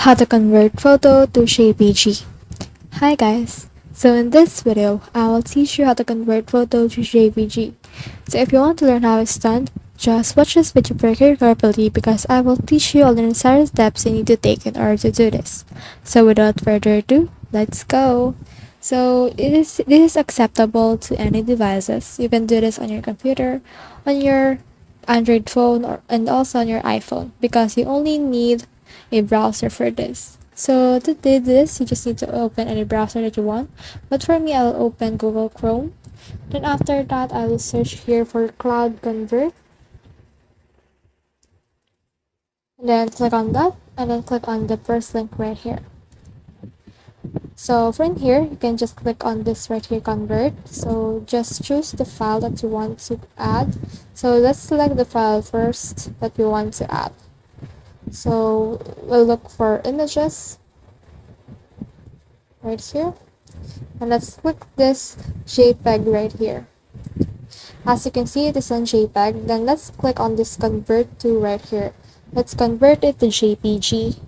How to convert photo to JPG. Hi guys, so in this video, I will teach you how to convert photo to JPG. So if you want to learn how it's done, just watch this video very carefully because I will teach you all the necessary steps you need to take in order to do this. So without further ado, let's go! So this is acceptable to any devices. You can do this on your computer, on your Android phone, and also on your iPhone because you only need a browser for this. So to do this, you just need to open any browser that you want. But for me, I'll open Google Chrome. Then after that, I will search here for Cloud Convert. And then click on that, and then click on the first link right here. So from here, you can just click on this right here, Convert. So just choose the file that you want to add. So let's select the file first that we want to add. So we'll look for images right here, and let's click this JPEG right here. As you can see, it is on JPEG. Then let's click on this convert to right here. Let's convert it to JPG.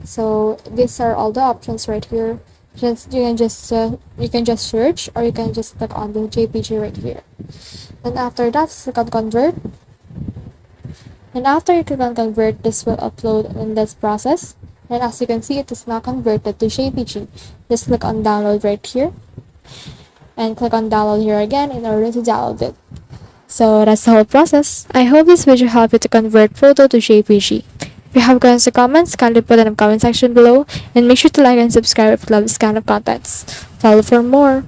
So these are all the options right here. You can just search, or you can just click on the JPG right here. Then after that, click on convert. And after you click on convert, this will upload in this process. And as you can see, it is now converted to JPG. Just click on download right here. And click on download here again in order to download it. So that's the whole process. I hope this video helped you to convert photo to JPG. If you have questions or comments, kindly put it in the comment section below. And make sure to like and subscribe if you love this kind of contents. Follow for more.